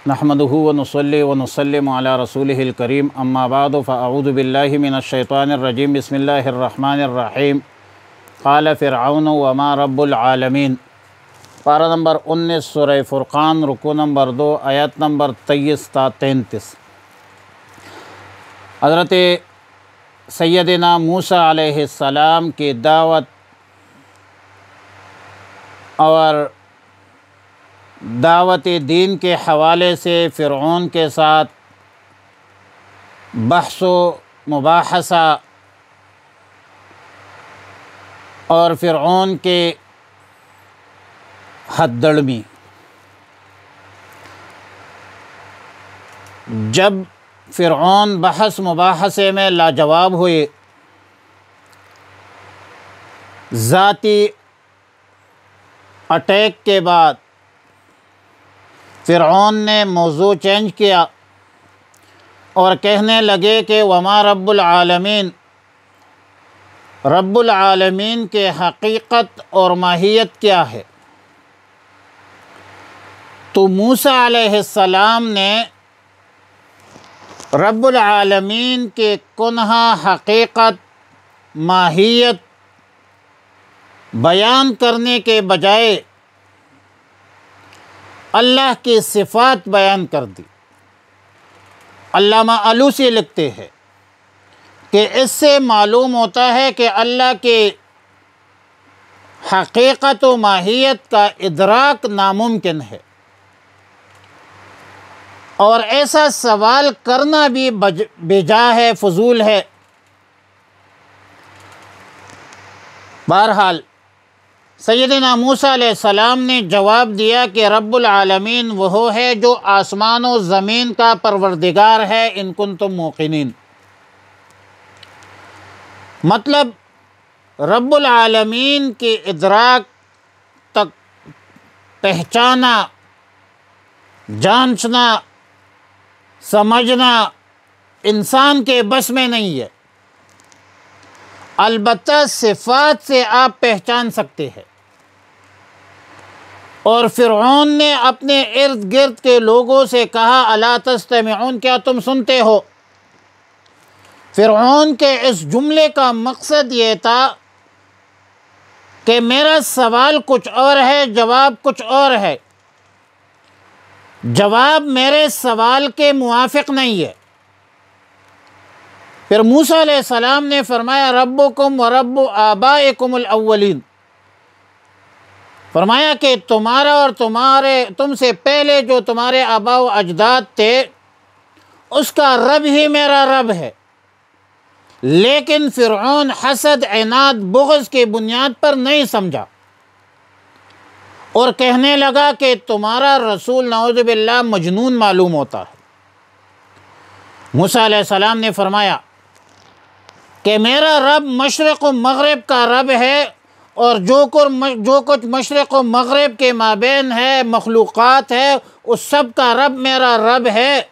नहमदुहु व नुसल्ली व नुसल्लिमु अला रसूलिहिल करीम अम्मा बाद फ़अऊज़ु बिल्लाहि मिनश शैतानिर रजीम बिस्मिल्लाहिर रहमानिर रहीम क़ाल फ़िरऔन व मा रब्बुल आलमीन। पारा नंबर 19 सूरह फ़ुरक़ान, रुकू नंबर 2, आयत नंबर 23 ता 33। हज़रत सैयदना मूसा अलैहिस्सलाम की दावत और दावत दीन के हवाले से फ़िरऔन के साथ बहस मुबाहसा और फ़िरऔन के हथदड़मी। जब फ़िरऔन बहस मुबाहसे में लाजवाब हुए, ज़ाती अटैक के बाद फ़िरऔन ने मौज़ू चेंज किया और कहने लगे कि वमा रब्बुल आलमीन, रब्बुल आलमीन के हकीकत और माहियत क्या है। तो मूसा अलैहिस्सलाम ने रब्बुल आलमीन के कुन्हा हकीकत माहियत बयान करने के बजाय अल्लाह की सिफ़ात बयान कर दी। अल्लामा अलूसी लिखते हैं कि इससे मालूम होता है कि अल्लाह के हकीकत व माहियत का इदराक नामुमकिन है और ऐसा सवाल करना भी बेजा है, फजूल है। बहरहाल सैयदना मूसा अलैहिस्सलाम ने जवाब दिया कि रब्बुल आलमीन वह है जो आसमान और ज़मीन का परवरदिगार है, इन कुंतुम मूक़िनीन। मतलब रब्बुल आलमीन के इदराक तक पहचाना, जांचना, समझना इंसान के बस में नहीं है। अलबत्ता सिफ़ात से आप पहचान सकते हैं। और फ़िरऔन ने अपने इर्द गिर्द के लोगों से कहा, अला तस्तमिऊन, क्या तुम सुनते हो। फ़िरऔन के इस जुमले का मकसद ये था कि मेरा सवाल कुछ और है, जवाब कुछ और है। जवाब मेरे सवाल के मुवाफ़िक नहीं है। फिर मूसा अलैहिस्सलाम ने फरमाया, रब्बुकुम व रब्बु आबाइकुमुल अव्वलीन, फरमाया कि तुम्हारा और तुमसे पहले जो तुम्हारे आबा व अजदाद थे, उसका रब ही मेरा रब है। लेकिन फ़िरऔन हसद, इनाद, बुग़्ज़ की बुनियाद पर नहीं समझा और कहने लगा कि तुम्हारा रसूल नऊज़ु बिल्लाह मजनून मालूम होता है। मूसा अलैहिस्सलाम ने फरमाया कि मेरा रब मशरिक़ व मग़रिब का रब है और जो कुछ मशरिक़ व मग़रिब के माबैन है, मखलूक़ात है, उस सब का रब मेरा रब है,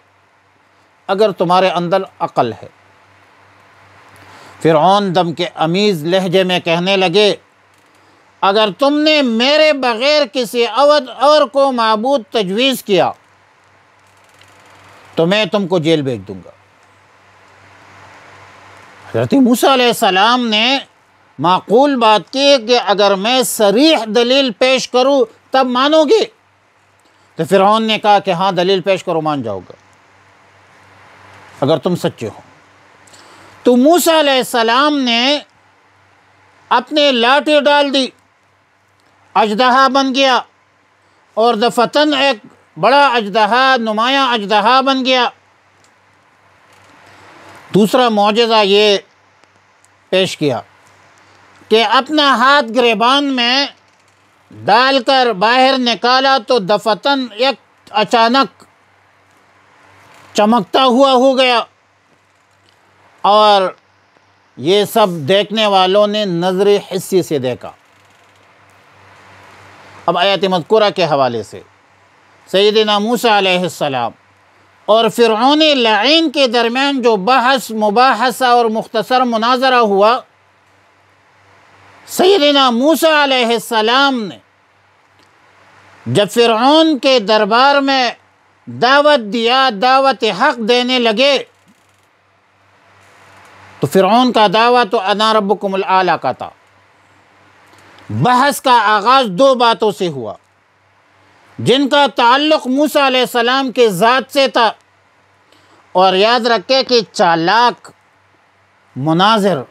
अगर तुम्हारे अंदर अक़ल है। फ़िरऔन दम के अमीज़ लहजे में कहने लगे, अगर तुमने मेरे बग़ैर किसी और को माबूद तजवीज़ किया तो मैं तुमको जेल भेज दूँगा। हज़रत मूसा अलैहिस्सलाम ने माक़ूल बात की कि अगर मैं सरीह दलील पेश करूँ तब मानोगे। तो फ़िरऔन ने कहा कि हाँ, दलील पेश करो, मान जाओगे अगर तुम सच्चे हो। तो मूसा अलैहिस्सलाम ने अपने लाठी डाल दी, अजदहा बन गया और दफ़तन एक बड़ा अजदहा, नुमाया अजदहा बन गया। दूसरा मौजज़ा ये पेश किया कि अपना हाथ गिरेबान में डालकर बाहर निकाला तो दफ़तन एक अचानक चमकता हुआ हो गया और ये सब देखने वालों ने नज़र हिस्सी से देखा। अब आयत मज़कूरा के हवाले से सैयदना मूसा अलैहिस्सलाम और फ़िरऔन लईन के दरमियान जो बहस मुबाहसा और मुख्तसर मुनाजरा हुआ, सैयदना मूसा अलैहिस्सलाम ने जब फ़िरऔन के दरबार में दावत दिया, दावत हक देने लगे, तो फ़िरऔन का दावा तो अना रब्बुकुमुल आला का था। बहस का आगाज़ दो बातों से हुआ जिनका ताल्लुक़ मूसा अलैहिस्सलाम के ज़ात से था। और याद रखें कि चालाक मुनाज़िर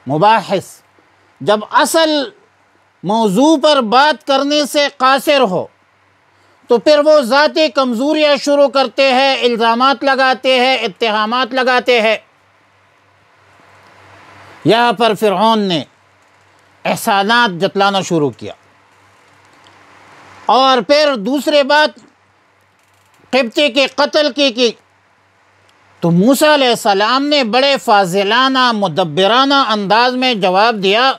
मुबाहिस जब असल मौजू पर बात करने से कासिर हो तो फिर वो ज़ाती कमज़ोरियाँ शुरू करते हैं, इल्ज़ामात लगाते हैं, इत्तेहामात लगाते हैं। यहाँ पर फ़िरऔन ने एहसानात जतलाना शुरू किया। और फिर दूसरी बात क़िब्ती के कत्ल की तो मूसा अलैहिस्सलाम ने बड़े फाजिलाना मुदब्बिराना अंदाज में जवाब दिया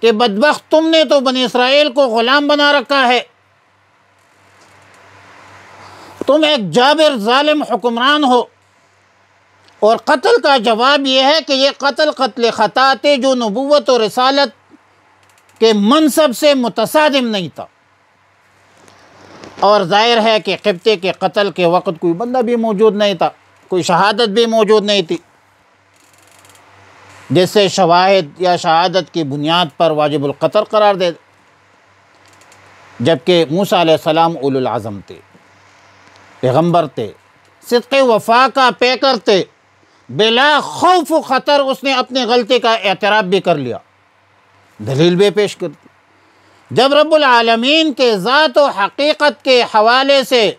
कि बदबख्त, तुमने तो बनी इसराइल को ग़ुलाम बना रखा है, तुम एक जाबिर ज़ालिम हुक्मरान हो। और कत्ल का जवाब यह है कि यह कत्ल ख़ता थे जो नबूवत और रिसालत के मनसब से मुतसादिम नहीं था। और ज़ाहिर है कि क़िब्ती के कत्ल के वक़्त कोई बंदा भी मौजूद नहीं था, कोई शहादत भी मौजूद नहीं थी जिससे शवाहिद या शहादत की बुनियाद पर वाजिबुल क़त्ल करार दे। जबकि मूसा अलैहिस्सलाम उलुल आज़म थे, पैगम्बर थे, सिद्क़ वफ़ा का पैकर थे, बिला खौफ व ख़तर उसने अपनी गलती का एतराफ़ भी कर लिया, दलील भी पेश कर दी। जब रब्बुल आलमीन के ज़ात व हक़ीक़त के हवाले से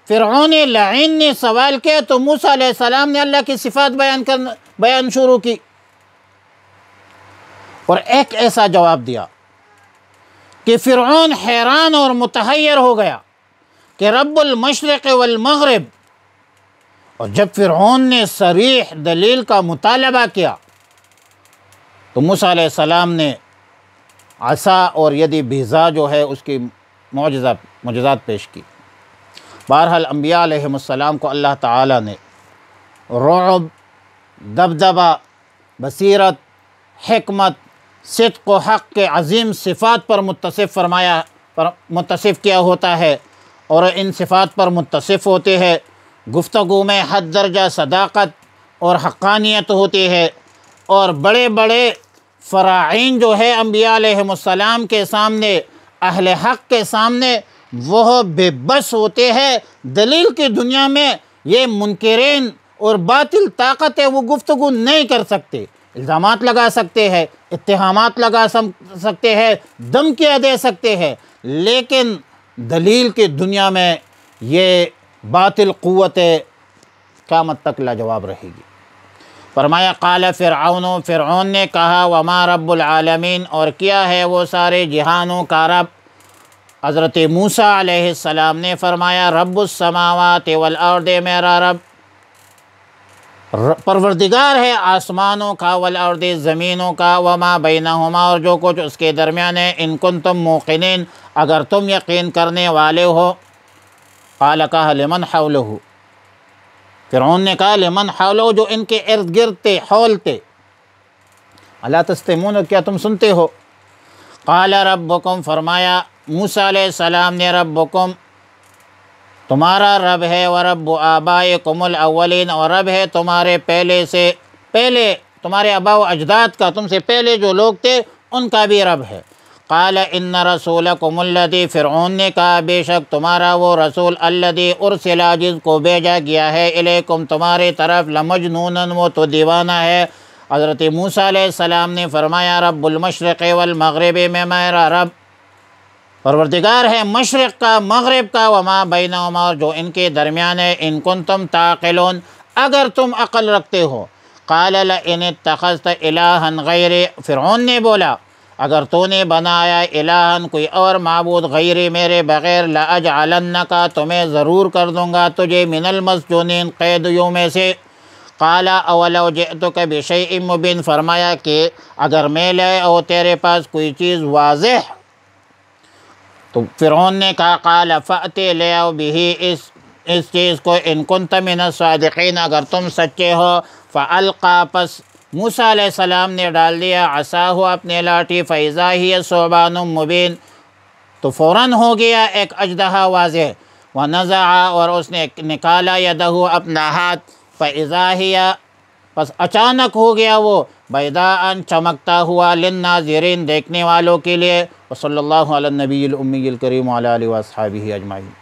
फ़िरऔन लईन ने सवाल किया तो मूसा अलैहिस्सलाम ने अल्लाह की सिफ़ात बयान शुरू की और एक ऐसा जवाब दिया कि फ़िरऔन हैरान और मुतहय्यर हो गया कि रब्बुल मशरिक़ वल मग़रिब। और जब फ़िरऔन ने सरीह दलील का मुतालबा किया तो मूसा अलैहिस्सलाम ने आसा और यदि बीज़ा जो है उसकी मोजज़ात पेश की। बहरहाल अंबिया अलैहिमुस्सलाम को अल्लाह ताला ने रुअब, दबदबा, बसीरत, हिकमत, सिद्क़ व हक़ के अज़ीम सिफ़ात पर मुत्तसिफ़ किया होता है और इन सिफ़ात पर मुत्तसिफ़ होते हैं। गुफ्तगू में हद दर्जा सदाक़त और हक़ानियत होती है और बड़े बड़े फ़राईन जो है अंबिया अलैहिमुस्सलाम के सामने, अहले हक़ के सामने वह बेबस होते हैं। दलील की दुनिया में ये मुनकिरीन और बातिल ताकत है, वो गुफ्तगू नहीं कर सकते, इल्ज़ामात लगा सकते हैं, इत्तेहामात लगा सकते हैं, धमकियाँ दे सकते हैं, लेकिन दलील की दुनिया में ये बातिल क़ुव्वतें क़यामत तक लाजवाब रहेगी। फरमाया क़ाल फ़िरऔन, फ़िरऔन ने कहा वमा रब्बुल आलमीन, और क्या है वो सारे जहानों का रब। हज़रत मूसा अलैहिस्सलाम ने फरमाया रब्बुस समावाति वल अर्द, मेरा रब परवरदिगार है आसमानों का, वल अर्द ज़मीनों का, वमा बैनहुमा, और जो कुछ उसके दरमियान है, इन कुंतुम मूक़िनीन, अगर तुम यकीन करने वाले हो। क़ाल कहा लिमन हौलहु, फ़िरऔन ने कहा लिमन हौलहु, जो इनके इर्द गिर्द थे, हौल थे। अला तस्तमऊन, क्या तुम सुनते हो। क़ाल रब्बुकुम, फरमाया मूसा अलैहिस्सलाम ने रब्बुकुम, तुम्हारा रब है, व रब्बु आबाइकुमुल अव्वलीन, और रब है तुम्हारे पहले तुम्हारे आबा व अजदाद का, तुमसे पहले जो लोग थे उनका भी रब है। क़ाल इन्न रसूलकुमुल्लज़ी, फ़िरऔन ने कहा बेशक तुम्हारा वो रसूल, अल्लज़ी उरसिला, जिसको भेजा गया है, इलैकुम तुम्हारे तरफ, लमजनूनन, वो तो दीवाना है। हज़रत मूसा अलैहिस्सलाम ने फरमाया रब्बुल मशरिक़ वल मग़रिब, में मेरा रब परवरदिगार है मशरिक़ का, मग़रिब का, वमा बैनहुमा, और जो इनके दरमियान है, इन कुंतुम ताक़िलून, अगर तुम अक़ल रखते हो। क़ाल लइन इत्तख़ज़्त इलाहन गैरी, फ़िरऔन ने बोला अगर तूने बनाया इलाहन कोई और माबूद गैरी, मेरे बग़ैर, लअजअलन्नका, तुम्हें ज़रूर कर दूँगा तुझे, मिनल मस्जूनीन, क़ैदियों में से। क़ाला अवलौ जिअतुक बिशैइन मुबीन, फरमाया कि अगर मैं ले आओ तेरे पास कोई चीज़ वाज़ेह। तो फ़िरऔन ने कहा क़ाल फ़अति, ले आओ बिही, इस चीज़ को, इन कुंत मिनस सादिक़ीन, अगर तुम सच्चे हो। फ़अल्क़ा, पस मूसा अलैहिस्सलाम ने डाल दिया असाहु, अपने लाठी, फ़इज़ा हिय सुबानुम मुबीन, तो फ़ौरन हो गया एक अजदहा वाज़ेह। व नज़ा, और उसने निकाला यदहु अपना हाथ, फ़इज़ा हिया, बस अचानक हो गया वो बैदाअन चमकता हुआ, लिन्नाज़िरीन देखने वालों के लिए। व सल्लल्लाहु अला नबील उम्मील करीम व अला आलिहि व अस्हाबिही अजमाइन।